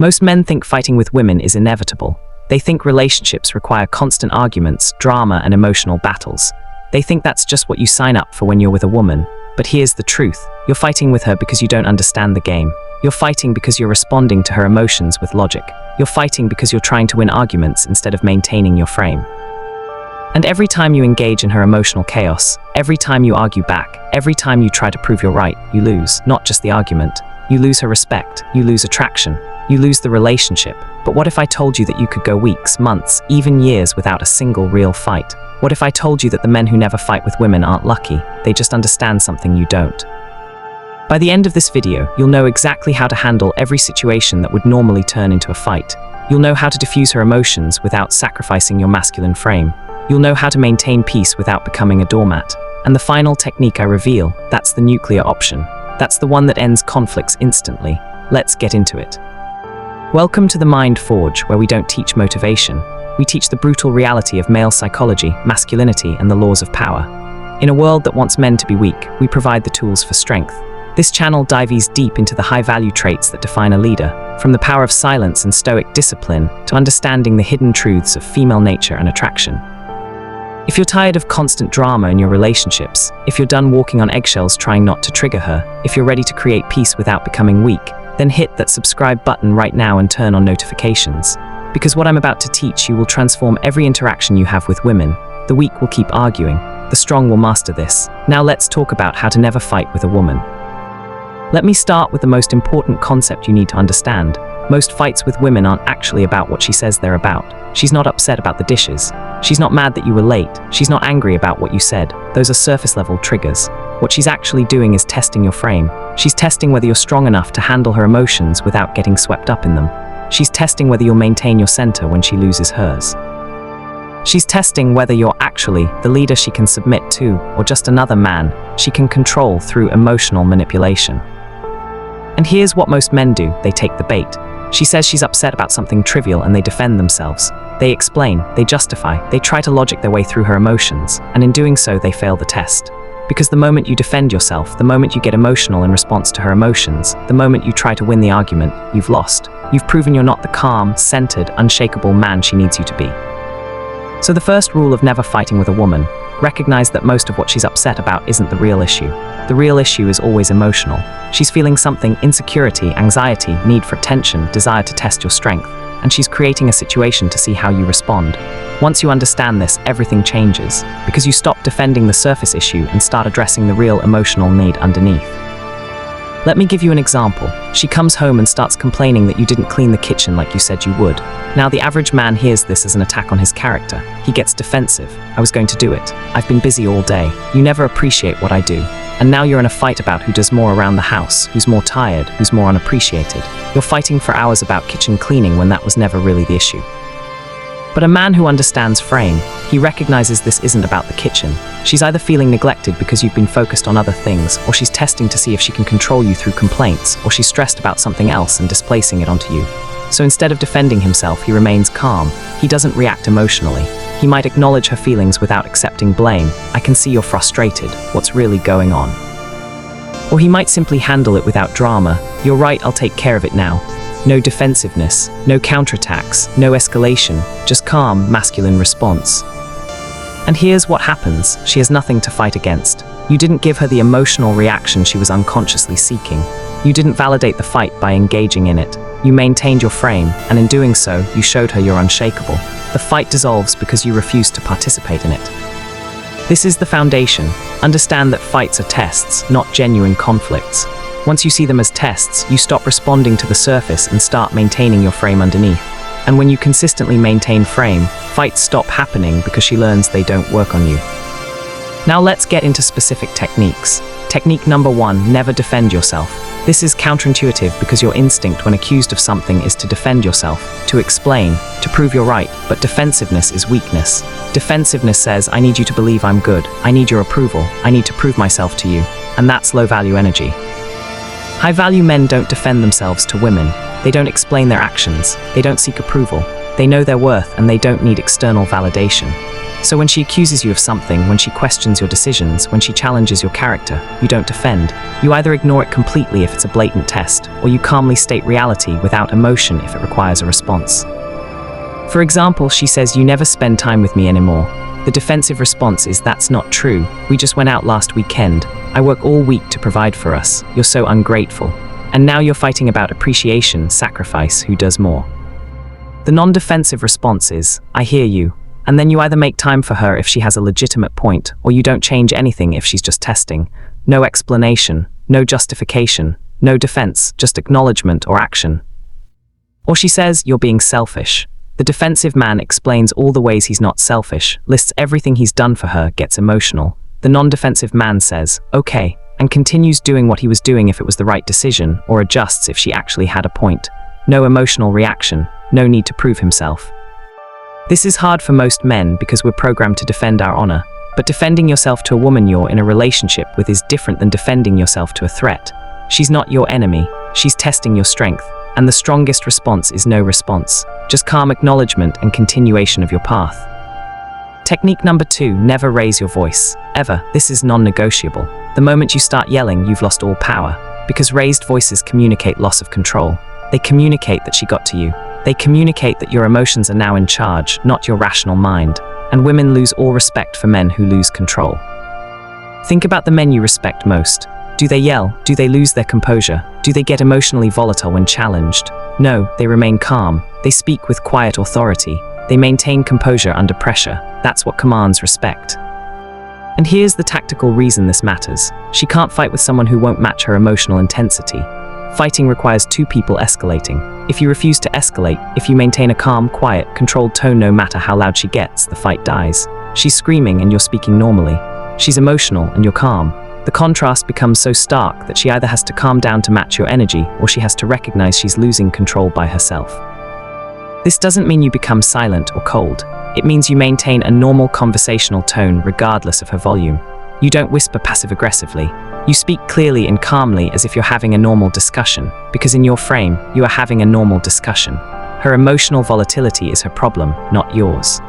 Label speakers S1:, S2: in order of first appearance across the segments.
S1: Most men think fighting with women is inevitable. They think relationships require constant arguments, drama, and emotional battles. They think that's just what you sign up for when you're with a woman. But here's the truth. You're fighting with her because you don't understand the game. You're fighting because you're responding to her emotions with logic. You're fighting because you're trying to win arguments instead of maintaining your frame. And every time you engage in her emotional chaos, every time you argue back, every time you try to prove you're right, you lose, not just the argument. You lose her respect, you lose attraction, you lose the relationship. But what if I told you that you could go weeks, months, even years without a single real fight? What if I told you that the men who never fight with women aren't lucky, they just understand something you don't? By the end of this video, you'll know exactly how to handle every situation that would normally turn into a fight. You'll know how to diffuse her emotions without sacrificing your masculine frame. You'll know how to maintain peace without becoming a doormat. And the final technique I reveal, that's the nuclear option. That's the one that ends conflicts instantly. Let's get into it. Welcome to the Mind Forge, where we don't teach motivation. We teach the brutal reality of male psychology, masculinity, and the laws of power. In a world that wants men to be weak, we provide the tools for strength. This channel dives deep into the high-value traits that define a leader, from the power of silence and stoic discipline to understanding the hidden truths of female nature and attraction. If you're tired of constant drama in your relationships, if you're done walking on eggshells trying not to trigger her, if you're ready to create peace without becoming weak, then hit that subscribe button right now and turn on notifications. Because what I'm about to teach you will transform every interaction you have with women. The weak will keep arguing, the strong will master this. Now let's talk about how to never fight with a woman. Let me start with the most important concept you need to understand. Most fights with women aren't actually about what she says they're about. She's not upset about the dishes. She's not mad that you were late. She's not angry about what you said. Those are surface-level triggers. What she's actually doing is testing your frame. She's testing whether you're strong enough to handle her emotions without getting swept up in them. She's testing whether you'll maintain your center when she loses hers. She's testing whether you're actually the leader she can submit to, or just another man she can control through emotional manipulation. And here's what most men do. They take the bait. She says she's upset about something trivial and they defend themselves. They explain, they justify, they try to logic their way through her emotions, and in doing so they fail the test. Because the moment you defend yourself, the moment you get emotional in response to her emotions, the moment you try to win the argument, you've lost. You've proven you're not the calm, centered, unshakable man she needs you to be. So the first rule of never fighting with a woman, recognize that most of what she's upset about isn't the real issue. The real issue is always emotional. She's feeling something: insecurity, anxiety, need for attention, desire to test your strength, and she's creating a situation to see how you respond. Once you understand this, everything changes, because you stop defending the surface issue and start addressing the real emotional need underneath. Let me give you an example. She comes home and starts complaining that you didn't clean the kitchen like you said you would. Now, the average man hears this as an attack on his character. He gets defensive. I was going to do it. I've been busy all day. You never appreciate what I do. And now you're in a fight about who does more around the house, who's more tired, who's more unappreciated. You're fighting for hours about kitchen cleaning when that was never really the issue. But a man who understands frame, he recognizes this isn't about the kitchen. She's either feeling neglected because you've been focused on other things, or she's testing to see if she can control you through complaints, or she's stressed about something else and displacing it onto you. So instead of defending himself, he remains calm. He doesn't react emotionally. He might acknowledge her feelings without accepting blame. I can see you're frustrated. What's really going on? Or he might simply handle it without drama. You're right, I'll take care of it now. No defensiveness, no counterattacks, no escalation, just calm, masculine response. And here's what happens. She has nothing to fight against. You didn't give her the emotional reaction she was unconsciously seeking. You didn't validate the fight by engaging in it. You maintained your frame, and in doing so, you showed her you're unshakable. The fight dissolves because you refused to participate in it. This is the foundation. Understand that fights are tests, not genuine conflicts. Once you see them as tests, you stop responding to the surface and start maintaining your frame underneath. And when you consistently maintain frame, fights stop happening because she learns they don't work on you. Now let's get into specific techniques. Technique number 1, never defend yourself. This is counterintuitive because your instinct when accused of something is to defend yourself, to explain, to prove you're right, but defensiveness is weakness. Defensiveness says, I need you to believe I'm good, I need your approval, I need to prove myself to you, and that's low-value energy. High-value men don't defend themselves to women. They don't explain their actions. They don't seek approval. They know their worth and they don't need external validation. So when she accuses you of something, when she questions your decisions, when she challenges your character, you don't defend. You either ignore it completely if it's a blatant test, or you calmly state reality without emotion if it requires a response. For example, she says, "You never spend time with me anymore." The defensive response is, "That's not true. We just went out last weekend. I work all week to provide for us. You're so ungrateful." And now you're fighting about appreciation, sacrifice, who does more. The non-defensive response is, "I hear you." And then you either make time for her if she has a legitimate point, or you don't change anything if she's just testing. No explanation, no justification, no defense, just acknowledgement or action. Or she says, "You're being selfish." The defensive man explains all the ways he's not selfish, lists everything he's done for her, gets emotional. The non-defensive man says, "Okay," and continues doing what he was doing if it was the right decision, or adjusts if she actually had a point. No emotional reaction, no need to prove himself. This is hard for most men because we're programmed to defend our honor, but defending yourself to a woman you're in a relationship with is different than defending yourself to a threat. She's not your enemy, she's testing your strength, and the strongest response is no response, just calm acknowledgement and continuation of your path. Technique number 2, never raise your voice, ever. This is non-negotiable. The moment you start yelling, you've lost all power, because raised voices communicate loss of control. They communicate that she got to you. They communicate that your emotions are now in charge, not your rational mind, and women lose all respect for men who lose control. Think about the men you respect most. Do they yell? Do they lose their composure? Do they get emotionally volatile when challenged? No, they remain calm. They speak with quiet authority. They maintain composure under pressure. That's what commands respect. And here's the tactical reason this matters. She can't fight with someone who won't match her emotional intensity. Fighting requires two people escalating. If you refuse to escalate, if you maintain a calm, quiet, controlled tone no matter how loud she gets, the fight dies. She's screaming and you're speaking normally. She's emotional and you're calm. The contrast becomes so stark that she either has to calm down to match your energy, or she has to recognize she's losing control by herself. This doesn't mean you become silent or cold. It means you maintain a normal conversational tone regardless of her volume. You don't whisper passive-aggressively. You speak clearly and calmly as if you're having a normal discussion, because in your frame, you are having a normal discussion. Her emotional volatility is her problem, not yours.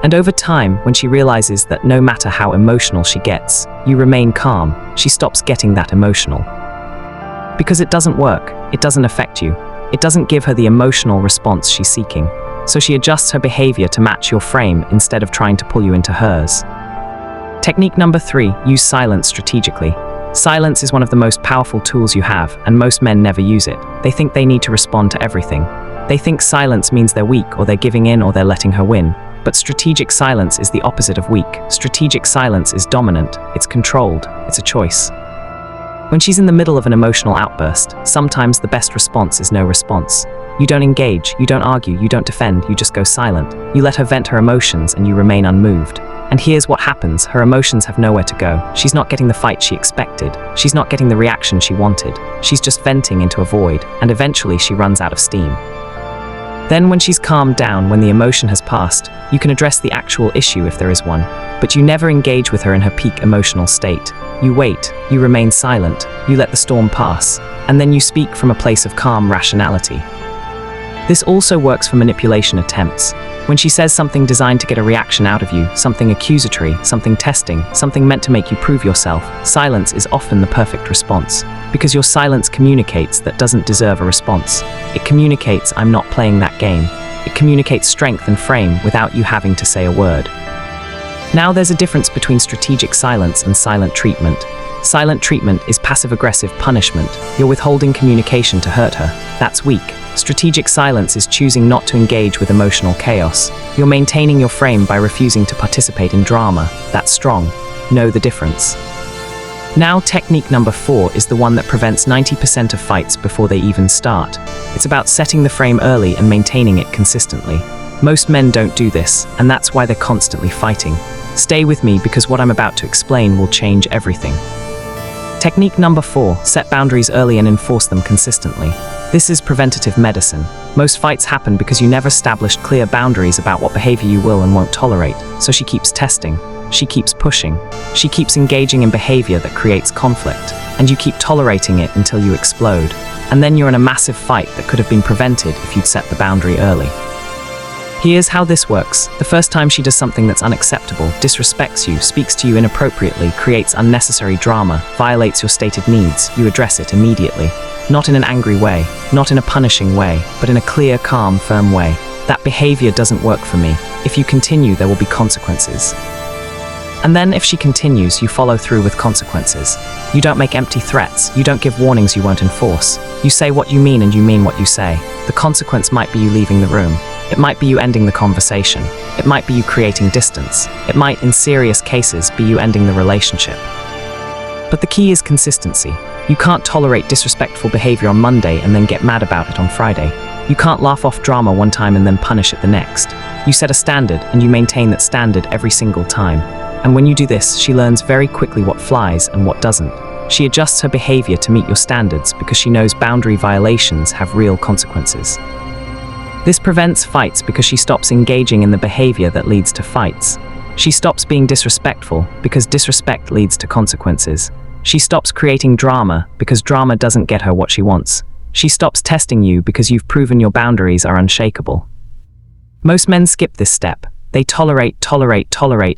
S1: And over time, when she realizes that no matter how emotional she gets, you remain calm, she stops getting that emotional. Because it doesn't work, it doesn't affect you, it doesn't give her the emotional response she's seeking. So she adjusts her behavior to match your frame instead of trying to pull you into hers. Technique number 3, use silence strategically. Silence is one of the most powerful tools you have, and most men never use it. They think they need to respond to everything. They think silence means they're weak, or they're giving in, or they're letting her win. But strategic silence is the opposite of weak. Strategic silence is dominant, it's controlled, it's a choice. When she's in the middle of an emotional outburst, sometimes the best response is no response. You don't engage, you don't argue, you don't defend, you just go silent. You let her vent her emotions and you remain unmoved. And here's what happens, her emotions have nowhere to go. She's not getting the fight she expected. She's not getting the reaction she wanted. She's just venting into a void, and eventually she runs out of steam. Then when she's calmed down, when the emotion has passed, you can address the actual issue if there is one. But you never engage with her in her peak emotional state. You wait, you remain silent, you let the storm pass, and then you speak from a place of calm rationality. This also works for manipulation attempts. When she says something designed to get a reaction out of you, something accusatory, something testing, something meant to make you prove yourself, silence is often the perfect response. Because your silence communicates that doesn't deserve a response. It communicates, I'm not playing that game. It communicates strength and frame without you having to say a word. Now there's a difference between strategic silence and silent treatment. Silent treatment is passive-aggressive punishment. You're withholding communication to hurt her. That's weak. Strategic silence is choosing not to engage with emotional chaos. You're maintaining your frame by refusing to participate in drama. That's strong. Know the difference. Now, technique number 4 is the one that prevents 90% of fights before they even start. It's about setting the frame early and maintaining it consistently. Most men don't do this, and that's why they're constantly fighting. Stay with me because what I'm about to explain will change everything. Technique number 4, set boundaries early and enforce them consistently. This is preventative medicine. Most fights happen because you never established clear boundaries about what behavior you will and won't tolerate, so she keeps testing. She keeps pushing. She keeps engaging in behavior that creates conflict, and you keep tolerating it until you explode. And then you're in a massive fight that could have been prevented if you'd set the boundary early. Here's how this works. The first time she does something that's unacceptable, disrespects you, speaks to you inappropriately, creates unnecessary drama, violates your stated needs, you address it immediately. Not in an angry way, not in a punishing way, but in a clear, calm, firm way. That behavior doesn't work for me. If you continue, there will be consequences. And then if she continues, you follow through with consequences. You don't make empty threats. You don't give warnings you won't enforce. You say what you mean and you mean what you say. The consequence might be you leaving the room. It might be you ending the conversation. It might be you creating distance. It might, in serious cases, be you ending the relationship. But the key is consistency. You can't tolerate disrespectful behavior on Monday and then get mad about it on Friday. You can't laugh off drama one time and then punish it the next. You set a standard and you maintain that standard every single time. And when you do this, she learns very quickly what flies and what doesn't. She adjusts her behavior to meet your standards because she knows boundary violations have real consequences. This prevents fights because she stops engaging in the behavior that leads to fights. She stops being disrespectful because disrespect leads to consequences. She stops creating drama because drama doesn't get her what she wants. She stops testing you because you've proven your boundaries are unshakable. Most men skip this step. They tolerate,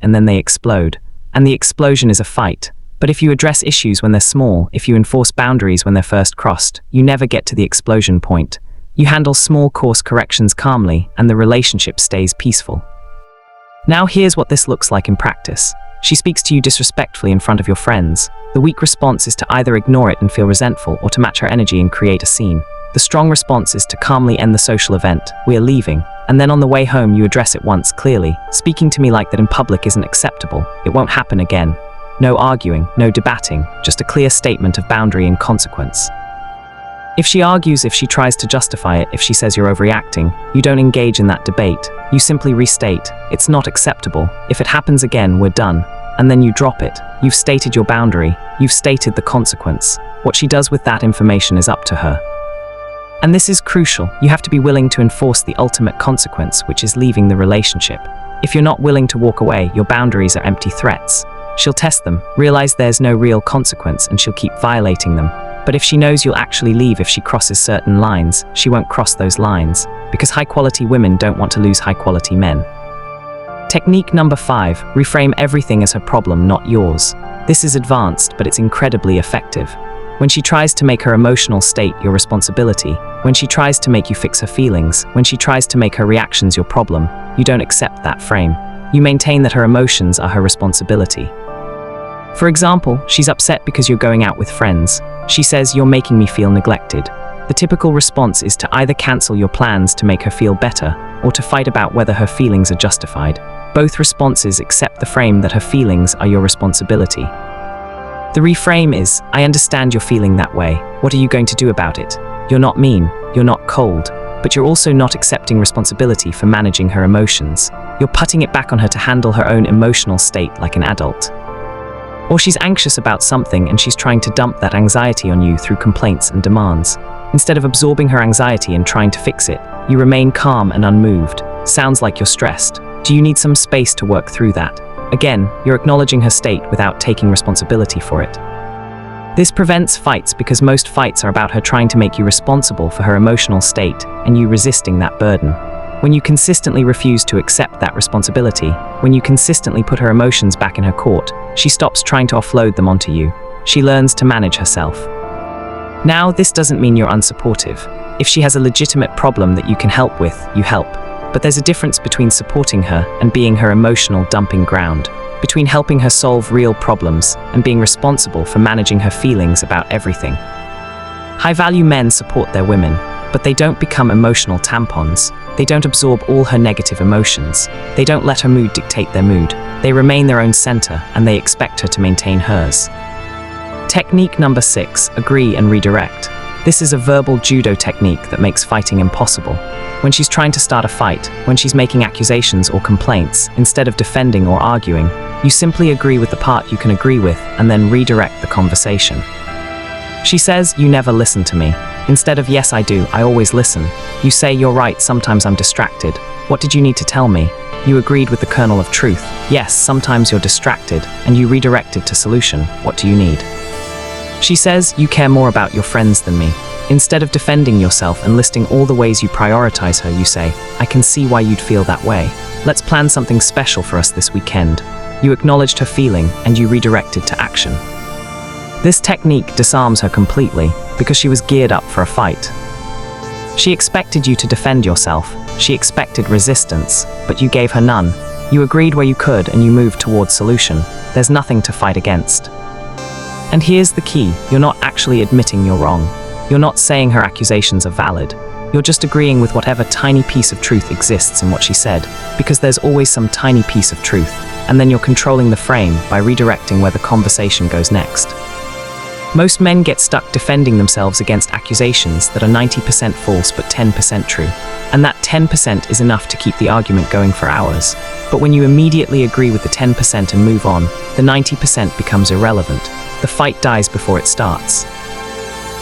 S1: and then they explode. And the explosion is a fight. But if you address issues when they're small, if you enforce boundaries when they're first crossed, you never get to the explosion point. You handle small course corrections calmly, and the relationship stays peaceful. Now here's what this looks like in practice. She speaks to you disrespectfully in front of your friends. The weak response is to either ignore it and feel resentful or to match her energy and create a scene. The strong response is to calmly end the social event. We are leaving. And then on the way home, you address it once clearly. Speaking to me like that in public isn't acceptable. It won't happen again. No arguing, no debating, just a clear statement of boundary and consequence. If she argues, if she tries to justify it, if she says you're overreacting, you don't engage in that debate. You simply restate, it's not acceptable. If it happens again, we're done. And then you drop it. You've stated your boundary. You've stated the consequence. What she does with that information is up to her. And this is crucial. You have to be willing to enforce the ultimate consequence, which is leaving the relationship. If you're not willing to walk away, your boundaries are empty threats. She'll test them, realize there's no real consequence, and she'll keep violating them. But if she knows you'll actually leave if she crosses certain lines, she won't cross those lines, because high-quality women don't want to lose high-quality men. Technique number 5, reframe everything as her problem, not yours. This is advanced, but it's incredibly effective. When she tries to make her emotional state your responsibility, when she tries to make you fix her feelings, when she tries to make her reactions your problem, you don't accept that frame. You maintain that her emotions are her responsibility. For example, she's upset because you're going out with friends. She says, "You're making me feel neglected." The typical response is to either cancel your plans to make her feel better, or to fight about whether her feelings are justified. Both responses accept the frame that her feelings are your responsibility. The reframe is, "I understand you're feeling that way. What are you going to do about it? You're not mean, you're not cold, but you're also not accepting responsibility for managing her emotions. You're putting it back on her to handle her own emotional state like an adult." Or she's anxious about something and she's trying to dump that anxiety on you through complaints and demands. Instead of absorbing her anxiety and trying to fix it, you remain calm and unmoved. Sounds like you're stressed. Do you need some space to work through that? Again, you're acknowledging her state without taking responsibility for it. This prevents fights because most fights are about her trying to make you responsible for her emotional state and you resisting that burden. When you consistently refuse to accept that responsibility, when you consistently put her emotions back in her court, she stops trying to offload them onto you. She learns to manage herself. Now, this doesn't mean you're unsupportive. If she has a legitimate problem that you can help with, you help. But there's a difference between supporting her and being her emotional dumping ground, between helping her solve real problems and being responsible for managing her feelings about everything. High-value men support their women, but they don't become emotional tampons. They don't absorb all her negative emotions. They don't let her mood dictate their mood. They remain their own center, and they expect her to maintain hers. Technique number 6, agree and redirect. This is a verbal judo technique that makes fighting impossible. When she's trying to start a fight, when she's making accusations or complaints, instead of defending or arguing, you simply agree with the part you can agree with and then redirect the conversation. She says, "You never listen to me." Instead of, "Yes, I do, I always listen," you say, "You're right, sometimes I'm distracted. What did you need to tell me?" You agreed with the kernel of truth. "Yes, sometimes you're distracted," and you redirected to solution. "What do you need?" She says, "You care more about your friends than me." Instead of defending yourself and listing all the ways you prioritize her, you say, "I can see why you'd feel that way. Let's plan something special for us this weekend." You acknowledged her feeling and you redirected to action. This technique disarms her completely because she was geared up for a fight. She expected you to defend yourself. She expected resistance, but you gave her none. You agreed where you could and you moved towards solution. There's nothing to fight against. And here's the key: you're not actually admitting you're wrong. You're not saying her accusations are valid. You're just agreeing with whatever tiny piece of truth exists in what she said, because there's always some tiny piece of truth, and then you're controlling the frame by redirecting where the conversation goes next. Most men get stuck defending themselves against accusations that are 90% false but 10% true, and that 10% is enough to keep the argument going for hours. But when you immediately agree with the 10% and move on, the 90% becomes irrelevant. The fight dies before it starts.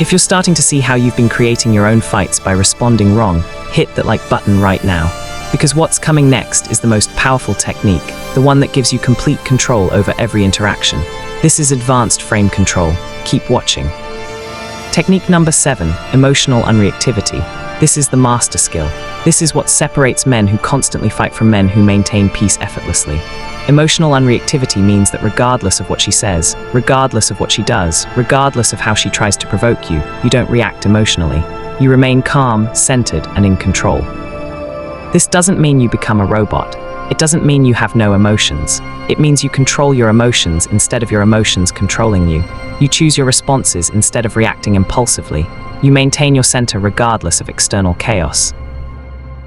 S1: If you're starting to see how you've been creating your own fights by responding wrong, hit that like button right now. Because what's coming next is the most powerful technique, the one that gives you complete control over every interaction. This is advanced frame control. Keep watching. Technique number 7, emotional unreactivity. This is the master skill. This is what separates men who constantly fight from men who maintain peace effortlessly. Emotional unreactivity means that regardless of what she says, regardless of what she does, regardless of how she tries to provoke you, you don't react emotionally. You remain calm, centered, and in control. This doesn't mean you become a robot. It doesn't mean you have no emotions. It means you control your emotions instead of your emotions controlling you. You choose your responses instead of reacting impulsively. You maintain your center regardless of external chaos.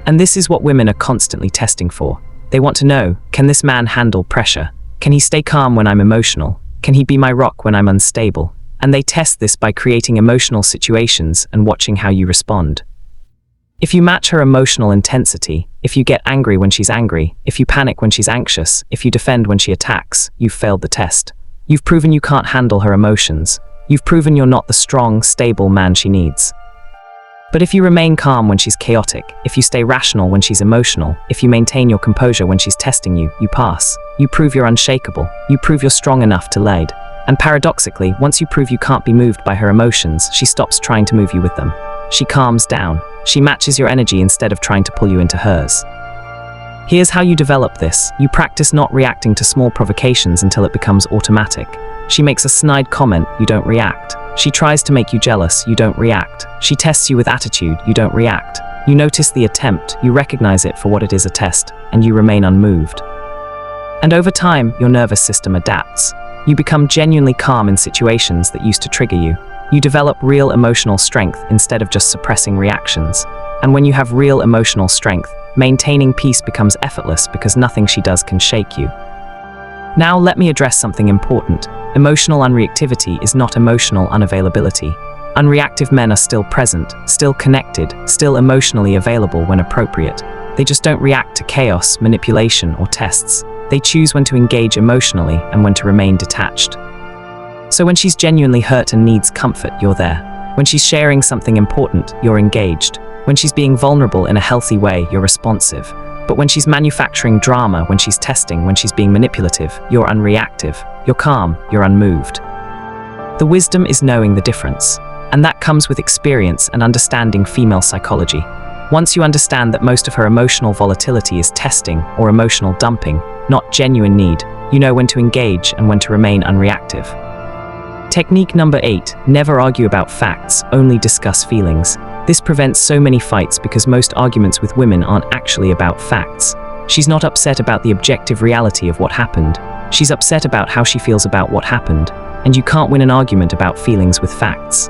S1: And this is what women are constantly testing for. They want to know, can this man handle pressure? Can he stay calm when I'm emotional? Can he be my rock when I'm unstable? And they test this by creating emotional situations and watching how you respond. If you match her emotional intensity, if you get angry when she's angry, if you panic when she's anxious, if you defend when she attacks, you've failed the test. You've proven you can't handle her emotions. You've proven you're not the strong, stable man she needs. But if you remain calm when she's chaotic, if you stay rational when she's emotional, if you maintain your composure when she's testing you, you pass. You prove you're unshakable. You prove you're strong enough to lead. And paradoxically, once you prove you can't be moved by her emotions, she stops trying to move you with them. She calms down. She matches your energy instead of trying to pull you into hers. Here's how you develop this. You practice not reacting to small provocations until it becomes automatic. She makes a snide comment, you don't react. She tries to make you jealous, you don't react. She tests you with attitude, you don't react. You notice the attempt, you recognize it for what it is, a test, and you remain unmoved. And over time, your nervous system adapts. You become genuinely calm in situations that used to trigger you. You develop real emotional strength instead of just suppressing reactions. And when you have real emotional strength, maintaining peace becomes effortless because nothing she does can shake you. Now let me address something important. Emotional unreactivity is not emotional unavailability. Unreactive men are still present, still connected, still emotionally available when appropriate. They just don't react to chaos, manipulation, or tests. They choose when to engage emotionally and when to remain detached. So when she's genuinely hurt and needs comfort, you're there. When she's sharing something important, you're engaged. When she's being vulnerable in a healthy way, you're responsive. But when she's manufacturing drama, when she's testing, when she's being manipulative, you're unreactive. You're calm, you're unmoved. The wisdom is knowing the difference. And that comes with experience and understanding female psychology. Once you understand that most of her emotional volatility is testing or emotional dumping, not genuine need, you know when to engage and when to remain unreactive. Technique number 8, never argue about facts, only discuss feelings. This prevents so many fights because most arguments with women aren't actually about facts. She's not upset about the objective reality of what happened. She's upset about how she feels about what happened, and you can't win an argument about feelings with facts.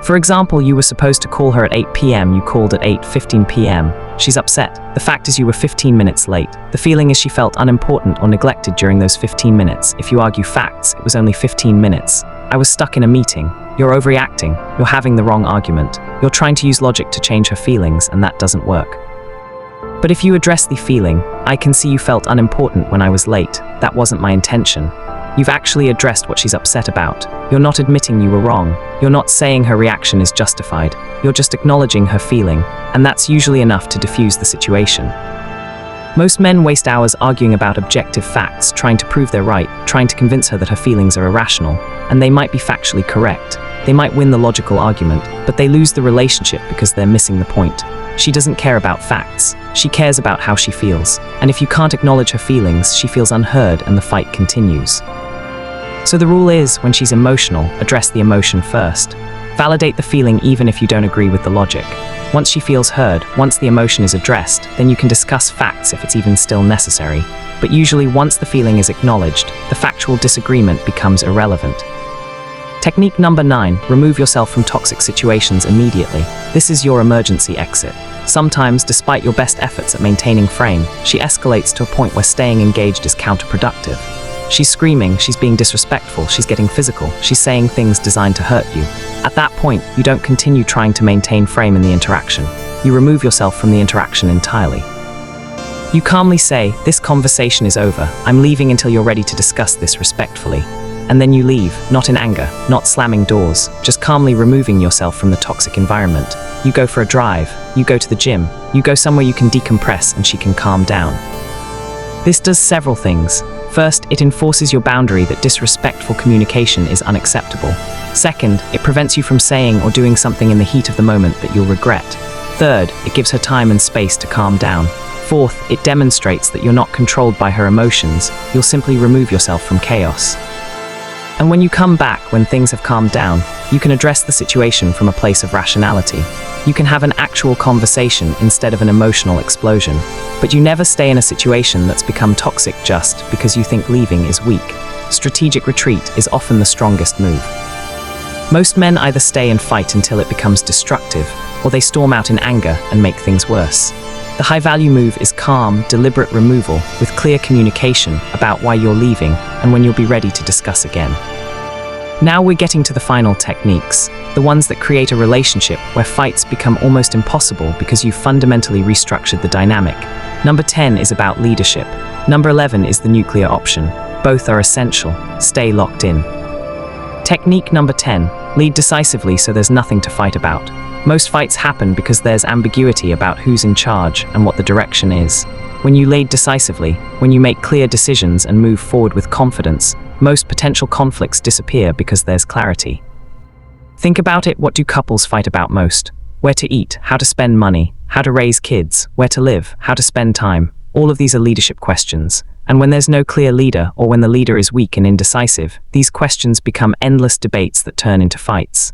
S1: For example, you were supposed to call her at 8 p.m., you called at 8:15 p.m. She's upset. The fact is you were 15 minutes late. The feeling is she felt unimportant or neglected during those 15 minutes. If you argue facts, it was only 15 minutes. I was stuck in a meeting. You're overreacting. You're having the wrong argument. You're trying to use logic to change her feelings, and that doesn't work. But if you address the feeling, I can see you felt unimportant when I was late. That wasn't my intention. You've actually addressed what she's upset about. You're not admitting you were wrong. You're not saying her reaction is justified. You're just acknowledging her feeling, and that's usually enough to diffuse the situation. Most men waste hours arguing about objective facts, trying to prove they're right, trying to convince her that her feelings are irrational, and they might be factually correct. They might win the logical argument, but they lose the relationship because they're missing the point. She doesn't care about facts. She cares about how she feels. And if you can't acknowledge her feelings, she feels unheard and the fight continues. So the rule is, when she's emotional, address the emotion first. Validate the feeling even if you don't agree with the logic. Once she feels heard, once the emotion is addressed, then you can discuss facts if it's even still necessary. But usually once the feeling is acknowledged, the factual disagreement becomes irrelevant. Technique number 9, remove yourself from toxic situations immediately. This is your emergency exit. Sometimes, despite your best efforts at maintaining frame, she escalates to a point where staying engaged is counterproductive. She's screaming, she's being disrespectful, she's getting physical, she's saying things designed to hurt you. At that point, you don't continue trying to maintain frame in the interaction. You remove yourself from the interaction entirely. You calmly say, "This conversation is over. I'm leaving until you're ready to discuss this respectfully." And then you leave, not in anger, not slamming doors, just calmly removing yourself from the toxic environment. You go for a drive, you go to the gym, you go somewhere you can decompress and she can calm down. This does several things. First, it enforces your boundary that disrespectful communication is unacceptable. Second, it prevents you from saying or doing something in the heat of the moment that you'll regret. Third, it gives her time and space to calm down. Fourth, it demonstrates that you're not controlled by her emotions. You'll simply remove yourself from chaos. And when you come back, when things have calmed down, you can address the situation from a place of rationality. You can have an actual conversation instead of an emotional explosion. But you never stay in a situation that's become toxic just because you think leaving is weak. Strategic retreat is often the strongest move. Most men either stay and fight until it becomes destructive, or they storm out in anger and make things worse. The high-value move is calm, deliberate removal with clear communication about why you're leaving and when you'll be ready to discuss again. Now we're getting to the final techniques, the ones that create a relationship where fights become almost impossible because you've fundamentally restructured the dynamic. Number 10 is about leadership. Number 11 is the nuclear option. Both are essential. Stay locked in. Technique number 10, lead decisively so there's nothing to fight about. Most fights happen because there's ambiguity about who's in charge and what the direction is. When you lead decisively, when you make clear decisions and move forward with confidence, most potential conflicts disappear because there's clarity. Think about it, what do couples fight about most? Where to eat, how to spend money, how to raise kids, where to live, how to spend time. All of these are leadership questions. And when there's no clear leader, or when the leader is weak and indecisive, these questions become endless debates that turn into fights.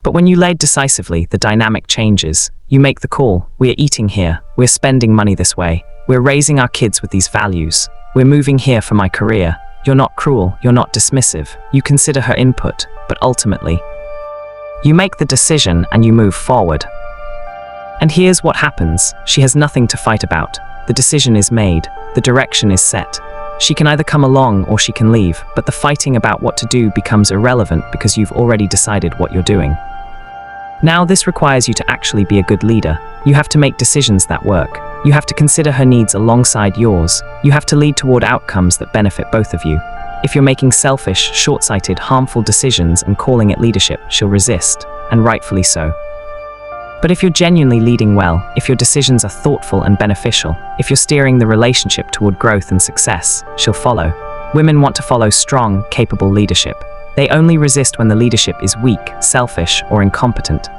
S1: But when you lead decisively, the dynamic changes. You make the call, we're eating here, we're spending money this way, we're raising our kids with these values, we're moving here for my career. You're not cruel, you're not dismissive, you consider her input, but ultimately, you make the decision and you move forward. And here's what happens, she has nothing to fight about. The decision is made, the direction is set. She can either come along or she can leave, but the fighting about what to do becomes irrelevant because you've already decided what you're doing. Now this requires you to actually be a good leader. You have to make decisions that work. You have to consider her needs alongside yours. You have to lead toward outcomes that benefit both of you. If you're making selfish, short-sighted, harmful decisions and calling it leadership, she'll resist, and rightfully so. But if you're genuinely leading well, if your decisions are thoughtful and beneficial, if you're steering the relationship toward growth and success, she'll follow. Women want to follow strong, capable leadership. They only resist when the leadership is weak, selfish, or incompetent.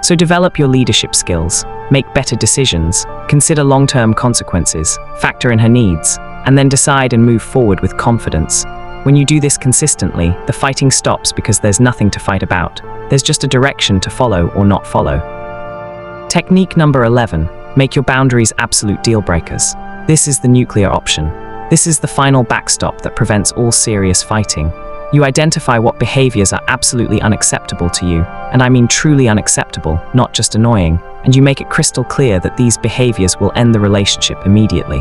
S1: So develop your leadership skills, make better decisions, consider long-term consequences, factor in her needs, and then decide and move forward with confidence. When you do this consistently, the fighting stops because there's nothing to fight about. There's just a direction to follow or not follow. Technique number 11, make your boundaries absolute deal breakers. This is the nuclear option. This is the final backstop that prevents all serious fighting. You identify what behaviors are absolutely unacceptable to you, and I mean truly unacceptable, not just annoying, and you make it crystal clear that these behaviors will end the relationship immediately.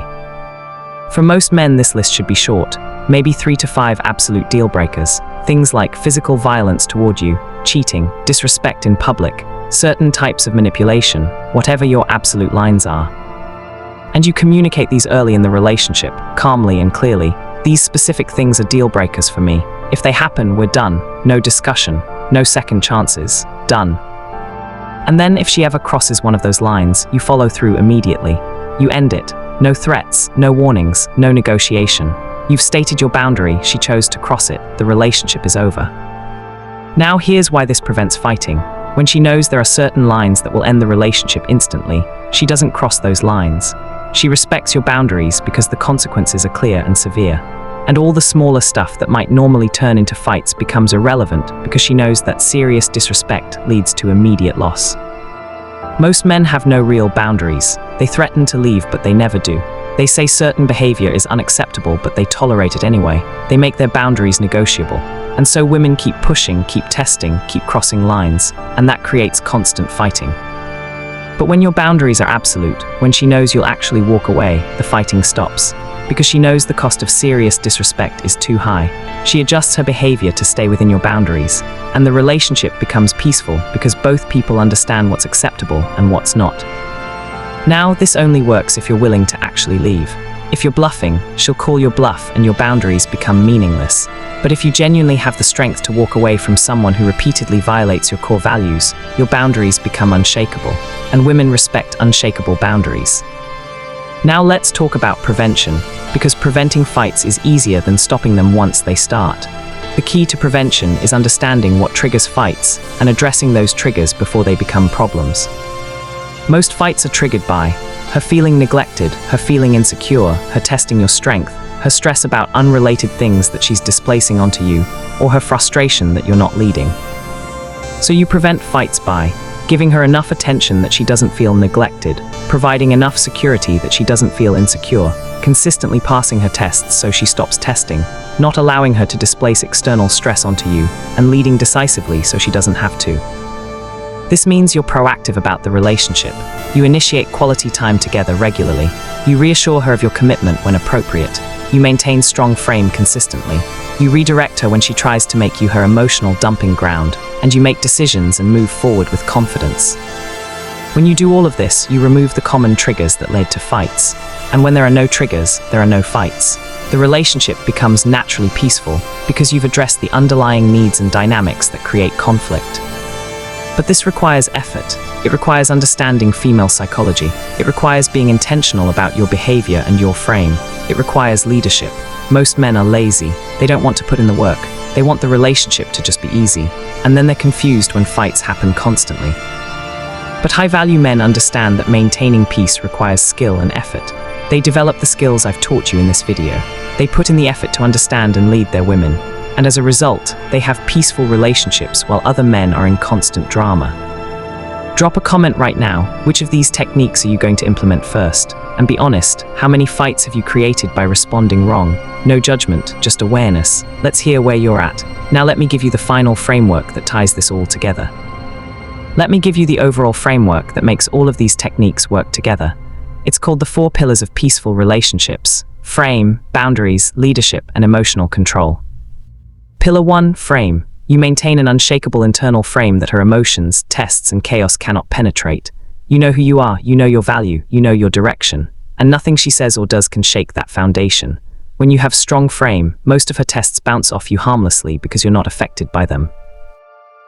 S1: For most men, this list should be short, maybe 3 to 5 absolute deal breakers. Things like physical violence toward you, cheating, disrespect in public, certain types of manipulation, whatever your absolute lines are. And you communicate these early in the relationship, calmly and clearly. These specific things are deal breakers for me. If they happen, we're done. No discussion, no second chances, done. And then if she ever crosses one of those lines, you follow through immediately. You end it. No threats, no warnings, no negotiation. You've stated your boundary, she chose to cross it, the relationship is over. Now here's why this prevents fighting. When she knows there are certain lines that will end the relationship instantly, she doesn't cross those lines. She respects your boundaries because the consequences are clear and severe. And all the smaller stuff that might normally turn into fights becomes irrelevant because she knows that serious disrespect leads to immediate loss. Most men have no real boundaries. They threaten to leave, but they never do. They say certain behavior is unacceptable, but they tolerate it anyway. They make their boundaries negotiable. And so women keep pushing, keep testing, keep crossing lines, and that creates constant fighting. But when your boundaries are absolute, when she knows you'll actually walk away, the fighting stops. Because she knows the cost of serious disrespect is too high. She adjusts her behavior to stay within your boundaries, and the relationship becomes peaceful because both people understand what's acceptable and what's not. Now, this only works if you're willing to actually leave. If you're bluffing, she'll call your bluff and your boundaries become meaningless. But if you genuinely have the strength to walk away from someone who repeatedly violates your core values, your boundaries become unshakable, and women respect unshakable boundaries. Now let's talk about prevention, because preventing fights is easier than stopping them once they start. The key to prevention is understanding what triggers fights and addressing those triggers before they become problems. Most fights are triggered by her feeling neglected, her feeling insecure, her testing your strength, her stress about unrelated things that she's displacing onto you, or her frustration that you're not leading. So you prevent fights by giving her enough attention that she doesn't feel neglected, providing enough security that she doesn't feel insecure, consistently passing her tests so she stops testing, not allowing her to displace external stress onto you, and leading decisively so she doesn't have to. This means you're proactive about the relationship. You initiate quality time together regularly. You reassure her of your commitment when appropriate. You maintain strong frame consistently. You redirect her when she tries to make you her emotional dumping ground, and you make decisions and move forward with confidence. When you do all of this, you remove the common triggers that led to fights. And when there are no triggers, there are no fights. The relationship becomes naturally peaceful because you've addressed the underlying needs and dynamics that create conflict. But this requires effort. It requires understanding female psychology. It requires being intentional about your behavior and your frame. It requires leadership. Most men are lazy. They don't want to put in the work. They want the relationship to just be easy. And then they're confused when fights happen constantly. But high-value men understand that maintaining peace requires skill and effort. They develop the skills I've taught you in this video. They put in the effort to understand and lead their women. And as a result, they have peaceful relationships while other men are in constant drama. Drop a comment right now. Which of these techniques are you going to implement first? And be honest, how many fights have you created by responding wrong? No judgment, just awareness. Let's hear where you're at. Now let me give you the final framework that ties this all together. Let me give you the overall framework that makes all of these techniques work together. It's called the 4 pillars of peaceful relationships: frame, boundaries, leadership, and emotional control. Pillar 1, frame. You maintain an unshakable internal frame that her emotions, tests, and chaos cannot penetrate. You know who you are, you know your value, you know your direction, and nothing she says or does can shake that foundation. When you have strong frame, most of her tests bounce off you harmlessly because you're not affected by them.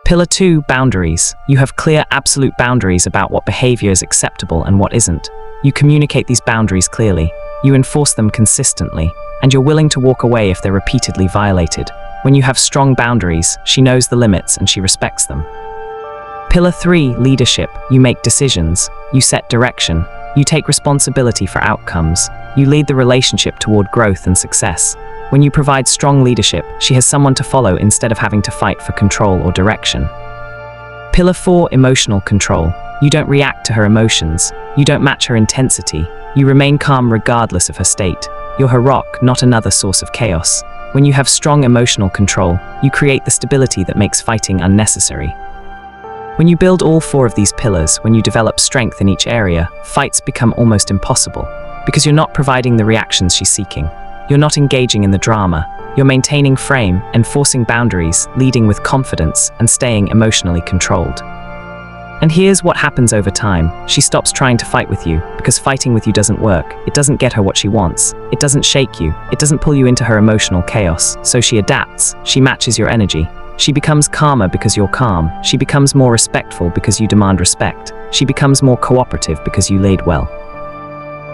S1: Pillar 2, boundaries. You have clear, absolute boundaries about what behavior is acceptable and what isn't. You communicate these boundaries clearly, you enforce them consistently, and you're willing to walk away if they're repeatedly violated. When you have strong boundaries, she knows the limits and she respects them. Pillar 3, leadership. You make decisions, you set direction, you take responsibility for outcomes, you lead the relationship toward growth and success. When you provide strong leadership, she has someone to follow instead of having to fight for control or direction. Pillar 4, emotional control. You don't react to her emotions, you don't match her intensity, you remain calm regardless of her state. You're her rock, not another source of chaos. When you have strong emotional control, you create the stability that makes fighting unnecessary. When you build all 4 of these pillars, when you develop strength in each area, fights become almost impossible, because you're not providing the reactions she's seeking. You're not engaging in the drama. You're maintaining frame, enforcing boundaries, leading with confidence, and staying emotionally controlled. And here's what happens over time. She stops trying to fight with you, because fighting with you doesn't work. It doesn't get her what she wants. It doesn't shake you. It doesn't pull you into her emotional chaos. So she adapts. She matches your energy. She becomes calmer because you're calm. She becomes more respectful because you demand respect. She becomes more cooperative because you lead well.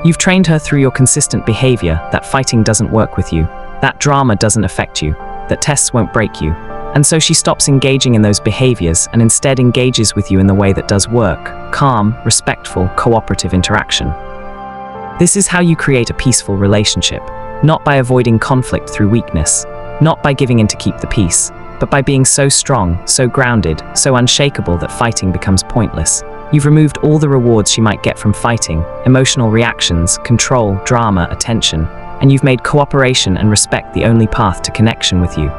S1: You've trained her through your consistent behavior that fighting doesn't work with you, that drama doesn't affect you, that tests won't break you. And so she stops engaging in those behaviors and instead engages with you in the way that does work: calm, respectful, cooperative interaction. This is how you create a peaceful relationship, not by avoiding conflict through weakness, not by giving in to keep the peace, but by being so strong, so grounded, so unshakable that fighting becomes pointless. You've removed all the rewards she might get from fighting: emotional reactions, control, drama, attention, and you've made cooperation and respect the only path to connection with you.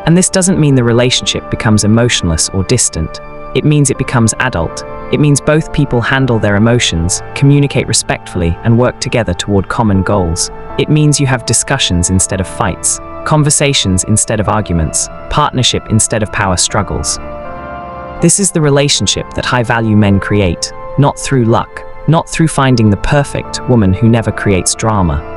S1: And this doesn't mean the relationship becomes emotionless or distant. It means it becomes adult. It means both people handle their emotions, communicate respectfully, and work together toward common goals. It means you have discussions instead of fights, conversations instead of arguments, partnership instead of power struggles. This is the relationship that high-value men create, not through luck, not through finding the perfect woman who never creates drama,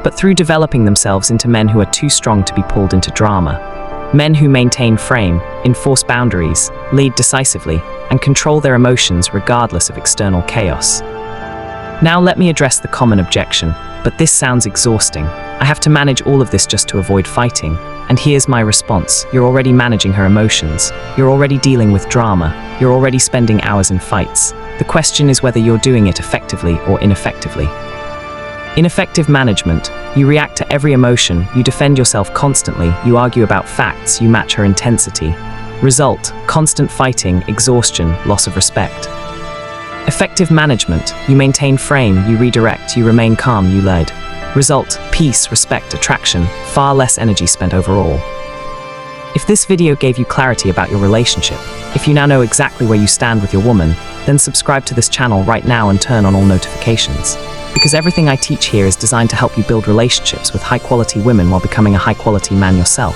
S1: but through developing themselves into men who are too strong to be pulled into drama. Men who maintain frame, enforce boundaries, lead decisively, and control their emotions regardless of external chaos. Now let me address the common objection: but this sounds exhausting. I have to manage all of this just to avoid fighting. And here's my response: you're already managing her emotions. You're already dealing with drama. You're already spending hours in fights. The question is whether you're doing it effectively or ineffectively. Ineffective management: you react to every emotion, you defend yourself constantly, you argue about facts, you match her intensity. Result: constant fighting, exhaustion, loss of respect. Effective management: you maintain frame, you redirect, you remain calm, you lead. Result: peace, respect, attraction, far less energy spent overall. If this video gave you clarity about your relationship, if you now know exactly where you stand with your woman, then subscribe to this channel right now and turn on all notifications. Because everything I teach here is designed to help you build relationships with high-quality women while becoming a high-quality man yourself.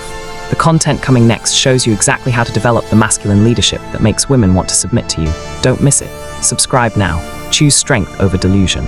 S1: The content coming next shows you exactly how to develop the masculine leadership that makes women want to submit to you. Don't miss it. Subscribe now. Choose strength over delusion.